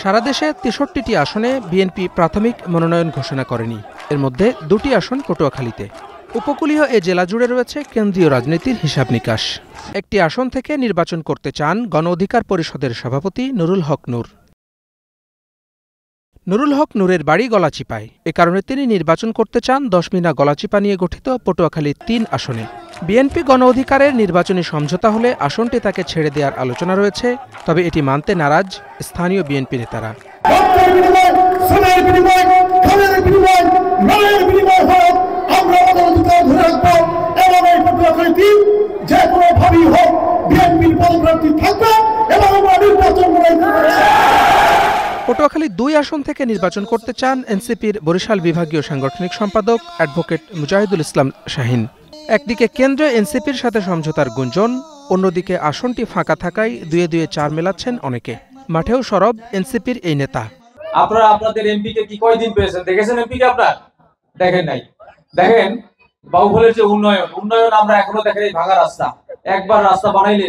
সারা দেশে ৬৩টি আসনে বিএনপি প্রাথমিক মনোনয়ন ঘোষণা করেনি। এর মধ্যে ২টি আসন পটুয়াখালীতে। উপকূলীয় এ জেলা জুড়ে রয়েছে কেন্দ্রীয় রাজনীতির হিসাব নিকাশ। একটি আসন থেকে নির্বাচন করতে চান গণ অধিকার পরিষদের সভাপতি নুরুল হক নূর। নুরুল হক নূরের বাড়ি গলাচিপায়। এ কারণে তিনি নির্বাচন করতে চান ১০ মিনা গলাচিপা নিয়ে গঠিত পটুয়াখালীর ৩ আসনে। বিএনপি গণ অধিকারের নির্বাচনী সমঝোতা হলে আসনটি তাকে ছেড়ে দেওয়ার আলোচনা রয়েছে, তবে এটি মানতে নারাজ স্থানীয় বিএনপি নেতারা। পটুয়াখালী ২ আসন থেকে নির্বাচন করতে চান এনসিপির বরিশাল বিভাগীয় সাংগঠনিক সম্পাদক অ্যাডভোকেট মুজাহিদুল ইসলাম শাহীন। একদিকে কেন্দ্রে এনসিপির সাথে সমঝোতার গুঞ্জন, অন্যদিকে আসনটি ফাঁকা থাকায় দুয়ে দুয়ে ৪ মেলাচ্ছেন অনেকে। মাঠেও সরব এনসিপির এই নেতা। আপনারা আপনাদের এমপিকে কি কয়দিন পেয়েছেন? দেখেছেন এমপিকে? আপনার দেখেন নাই। দেখেন বাহুবলের যে উন্নয়ন আমরা এখনো দেখেন এই ভাঙা রাস্তা। একবার রাস্তা বানাইলে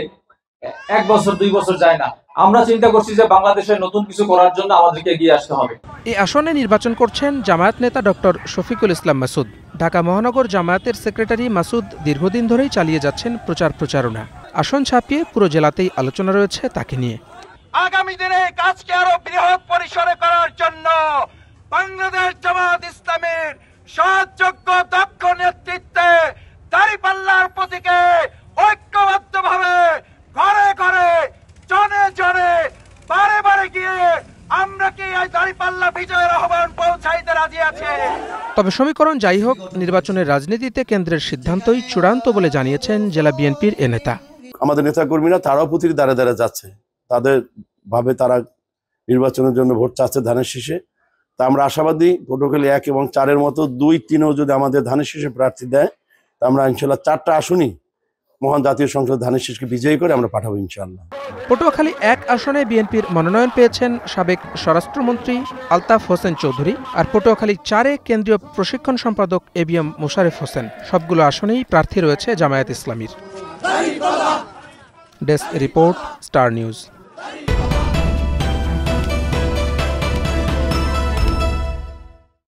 ১ বছর ২ বছর যায় না। আমরা চিন্তা করছি যে বাংলাদেশের নতুন কিছু করার জন্য আমাদেরকে এগিয়ে আসতে হবে। এই আসনে নির্বাচন করছেন জামায়াত নেতা ডক্টর শফিকুল ইসলাম মাসুদ। ঢাকা মহানগর জামায়াতের সেক্রেটারি মাসুদ দীর্ঘদিন ধরেই চালিয়ে যাচ্ছেন প্রচারণা। আসন ছাপিয়ে পুরো জেলাতেই আলোচনা রয়েছে তাকে নিয়ে। আগামী দিনে কাজকে আরো বৃহৎ পরিসরে করার জন্য বাংলাদেশ জামায়াত ইসলামের সৎযোগ্য দক্ষ নেতৃত্বে দাঁড়িপাল্লার প্রতীকে ঐক্যবদ্ধভাবে ঘরে ঘরে জনে জনে বারে বারে গিয়ে আমরা কি এই দাঁড়িপাল্লা বিজয়ের আহ্বান পৌঁছাইতে রাজি আছি। তবে সমীকরণ যাই হোক, নির্বাচনের রাজনীতিতে কেন্দ্রের সিদ্ধান্তই চূড়ান্ত বলে জানিয়েছেন জেলা বিএনপির এ নেতা। আমাদের নেতাকর্মীরা তারাও প্রতিটি দ্বারে দ্বারে যাচ্ছে, তাদের ভাবে তারা নির্বাচনের জন্য ভোট চাচ্ছে ধানের শীষে। তা আমরা আশাবাদী পটুয়াখালী ১ এবং ৪-এর মতো ২-৩-ও যদি আমাদের ধানের শীষে প্রার্থী দেয়, তা আমরা ইনশাল্লাহ ৪টা আসনই মহান জাতীয় সংসদ ধানের শীষকে বিজয়ী করে আমরা পাঠাবো ইনশাআল্লাহ। পটুয়াখালী ১ আসনে বিএনপির মনোনয়ন পেয়েছেন সাবেক স্বরাষ্ট্রমন্ত্রী আলতাফ হোসেন চৌধুরী, আর পটুয়াখালী ৪-এ কেন্দ্রীয় প্রশিক্ষণ সম্পাদক এবিএম মোশারেফ হোসেন। সবগুলো আসনেই প্রার্থী রয়েছে জামায়াত ইসলামীর। Desk report, star news.